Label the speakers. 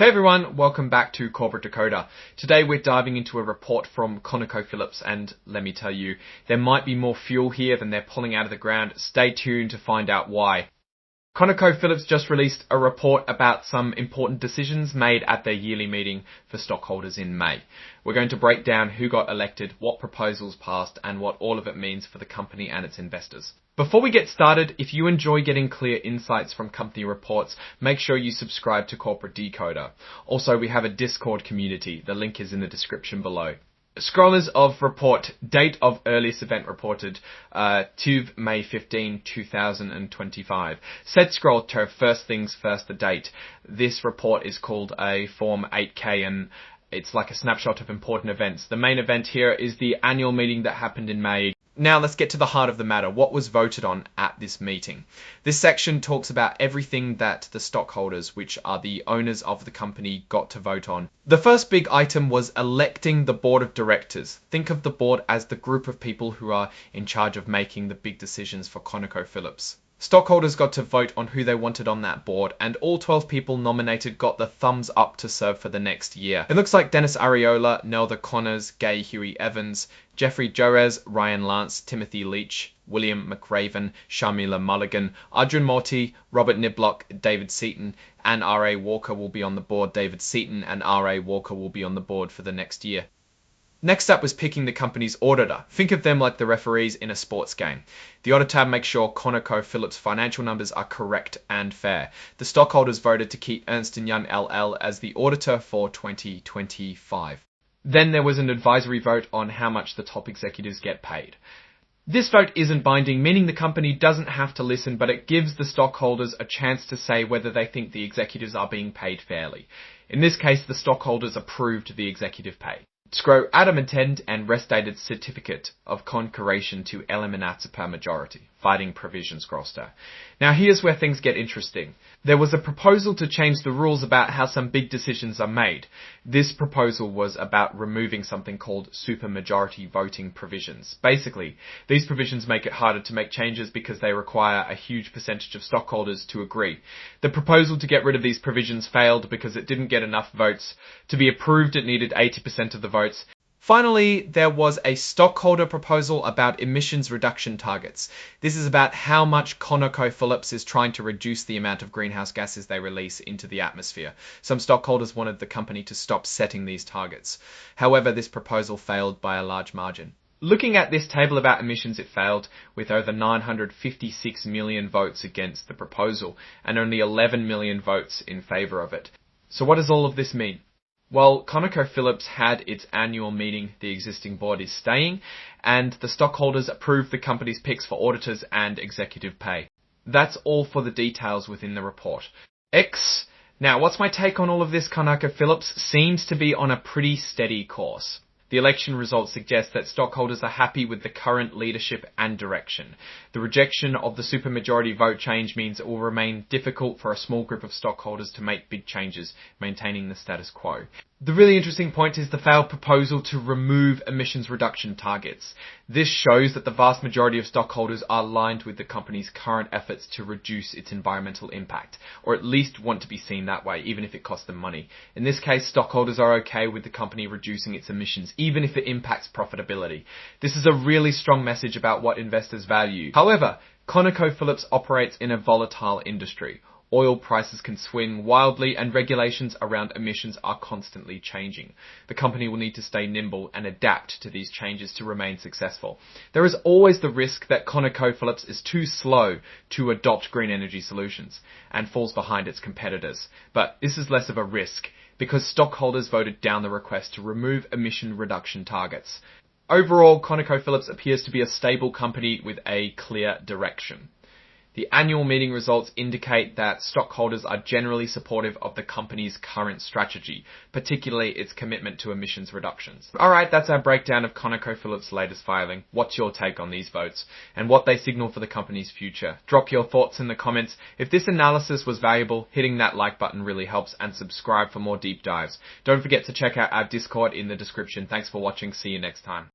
Speaker 1: Hey everyone, welcome back to Corporate Decoder. Today we're diving into a report from ConocoPhillips, and let me tell you, there might be more fuel here than they're pulling out of the ground. Stay tuned to find out why. ConocoPhillips just released a report about some important decisions made at their yearly meeting for stockholders in May. We're going to break down who got elected, what proposals passed, and what all of it means for the company and its investors. Before we get started, if you enjoy getting clear insights from company reports, make sure you subscribe to Corporate Decoder. Also, we have a Discord community. The link is in the description below. Scrollers of report, date of earliest event reported, to May 15, 2025. Set scroll to first things first, the date. This report is called a Form 8K and it's like a snapshot of important events. The main event here is the annual meeting that happened in May. Now let's get to the heart of the matter. What was voted on at this meeting? This section talks about everything that the stockholders, which are the owners of the company, got to vote on. The first big item was electing the board of directors. Think of the board as the group of people who are in charge of making the big decisions for ConocoPhillips. Stockholders got to vote on who they wanted on that board, and all 12 people nominated got the thumbs up to serve for the next year. It looks like Dennis Ariola, Nelda Connors, Gay Huey Evans, Jeffrey Jorez, Ryan Lance, Timothy Leach, William McRaven, Sharmila Mulligan, Arjun Morty, Robert Niblock, David Seaton, and R.A. Walker will be on the board. David Seaton and R.A. Walker will be on the board for the next year. Next up was picking the company's auditor. Think of them like the referees in a sports game. The auditor makes sure ConocoPhillips' financial numbers are correct and fair. The stockholders voted to keep Ernst & Young LL as the auditor for 2025. Then there was an advisory vote on how much the top executives get paid. This vote isn't binding, meaning the company doesn't have to listen, but it gives the stockholders a chance to say whether they think the executives are being paid fairly. In this case, the stockholders approved the executive pay. Scroll Adam intend and restated certificate of concurration to eliminate per majority. Fighting provision scroll star. Now here's where things get interesting. There was a proposal to change the rules about how some big decisions are made. This proposal was about removing something called supermajority voting provisions. Basically, these provisions make it harder to make changes because they require a huge percentage of stockholders to agree. The proposal to get rid of these provisions failed because it didn't get enough votes. To be approved, it needed 80% of the votes. Finally, there was a stockholder proposal about emissions reduction targets. This is about how much ConocoPhillips is trying to reduce the amount of greenhouse gases they release into the atmosphere. Some stockholders wanted the company to stop setting these targets. However, this proposal failed by a large margin. Looking at this table about emissions, it failed with over 956 million votes against the proposal and only 11 million votes in favor of it. So what does all of this mean? Well, ConocoPhillips had its annual meeting, the existing board is staying, and the stockholders approved the company's picks for auditors and executive pay. That's all for the details within the report. Now, what's my take on all of this? ConocoPhillips seems to be on a pretty steady course. The election results suggest that stockholders are happy with the current leadership and direction. The rejection of the supermajority vote change means it will remain difficult for a small group of stockholders to make big changes, maintaining the status quo. The really interesting point is the failed proposal to remove emissions reduction targets. This shows that the vast majority of stockholders are aligned with the company's current efforts to reduce its environmental impact, or at least want to be seen that way, even if it costs them money. In this case, stockholders are okay with the company reducing its emissions, even if it impacts profitability. This is a really strong message about what investors value. However, ConocoPhillips operates in a volatile industry. Oil prices can swing wildly and regulations around emissions are constantly changing. The company will need to stay nimble and adapt to these changes to remain successful. There is always the risk that ConocoPhillips is too slow to adopt green energy solutions and falls behind its competitors. But this is less of a risk because stockholders voted down the request to remove emission reduction targets. Overall, ConocoPhillips appears to be a stable company with a clear direction. The annual meeting results indicate that stockholders are generally supportive of the company's current strategy, particularly its commitment to emissions reductions. Alright, that's our breakdown of ConocoPhillips' latest filing. What's your take on these votes and what they signal for the company's future? Drop your thoughts in the comments. If this analysis was valuable, hitting that like button really helps, and subscribe for more deep dives. Don't forget to check out our Discord in the description. Thanks for watching. See you next time.